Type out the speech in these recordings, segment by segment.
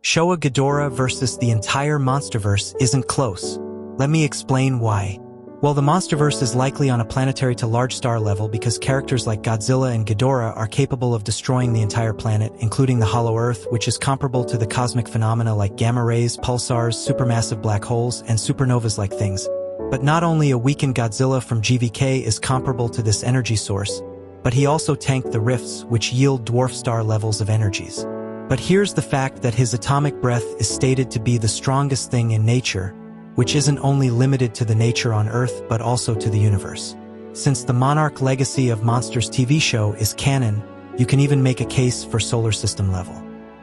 Showa Ghidorah versus the entire Monsterverse isn't close. Let me explain why. Well, the Monsterverse is likely on a planetary to large star level because characters like Godzilla and Ghidorah are capable of destroying the entire planet, including the hollow Earth, which is comparable to the cosmic phenomena like gamma rays, pulsars, supermassive black holes, and supernovas-like things. But not only a weakened Godzilla from GVK is comparable to this energy source, but he also tanked the rifts, which yield dwarf star levels of energies. But here's the fact that his atomic breath is stated to be the strongest thing in nature, which isn't only limited to the nature on Earth but also to the universe. Since the Monarch Legacy of Monsters TV show is canon, you can even make a case for solar system level.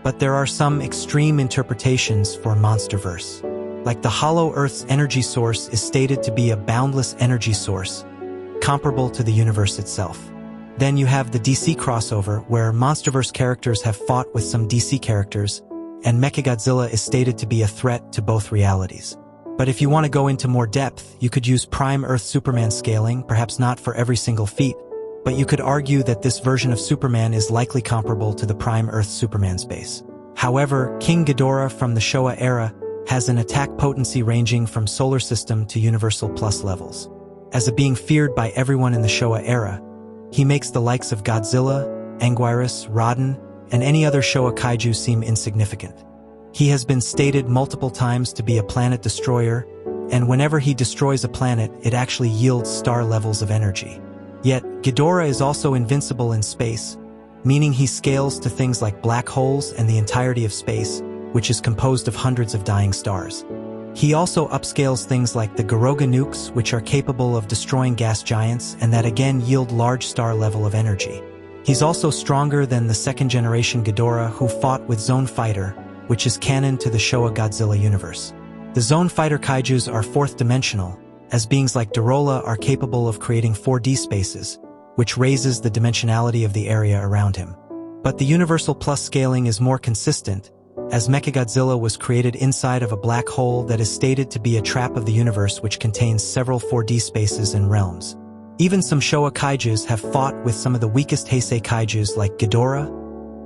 But there are some extreme interpretations for Monsterverse. Like the hollow Earth's energy source is stated to be a boundless energy source, comparable to the universe itself. Then you have the DC crossover, where Monsterverse characters have fought with some DC characters, and Mechagodzilla is stated to be a threat to both realities. But if you want to go into more depth, you could use Prime Earth Superman scaling, perhaps not for every single feat, but you could argue that this version of Superman is likely comparable to the Prime Earth Superman's base. However, King Ghidorah from the Showa era has an attack potency ranging from solar system to universal plus levels. As a being feared by everyone in the Showa era, he makes the likes of Godzilla, Anguirus, Rodan, and any other Showa kaiju seem insignificant. He has been stated multiple times to be a planet destroyer, and whenever he destroys a planet, it actually yields star levels of energy. Yet, Ghidorah is also invincible in space, meaning he scales to things like black holes and the entirety of space, which is composed of hundreds of dying stars. He also upscales things like the Garoga nukes, which are capable of destroying gas giants and that again yield large star level of energy. He's also stronger than the second-generation Ghidorah who fought with Zone Fighter, which is canon to the Showa Godzilla universe. The Zone Fighter kaijus are fourth-dimensional, as beings like Dorola are capable of creating 4D spaces, which raises the dimensionality of the area around him. But the Universal Plus scaling is more consistent, as Mechagodzilla was created inside of a black hole that is stated to be a trap of the universe which contains several 4D spaces and realms. Even some Showa kaijus have fought with some of the weakest Heisei kaijus like Ghidorah,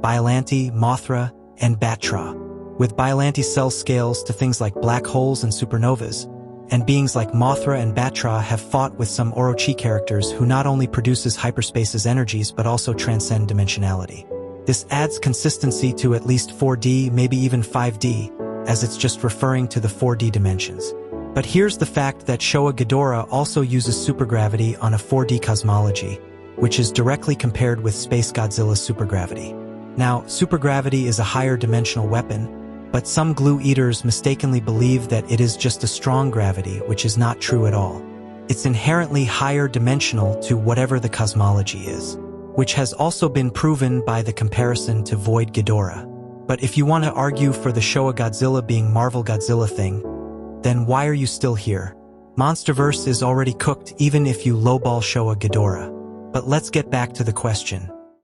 Biollante, Mothra, and Batra, with Biollante cell scales to things like black holes and supernovas, and beings like Mothra and Batra have fought with some Orochi characters who not only produces hyperspace's energies but also transcend dimensionality. This adds consistency to at least 4D, maybe even 5D, as it's just referring to the 4D dimensions. But here's the fact that Showa Ghidorah also uses supergravity on a 4D cosmology, which is directly compared with Space Godzilla's supergravity. Now, supergravity is a higher dimensional weapon, but some glue eaters mistakenly believe that it is just a strong gravity, which is not true at all. It's inherently higher dimensional to whatever the cosmology is, which has also been proven by the comparison to Void Ghidorah. But if you want to argue for the Showa Godzilla being Marvel Godzilla thing, then why are you still here? Monsterverse is already cooked even if you lowball Showa Ghidorah. But let's get back to the question.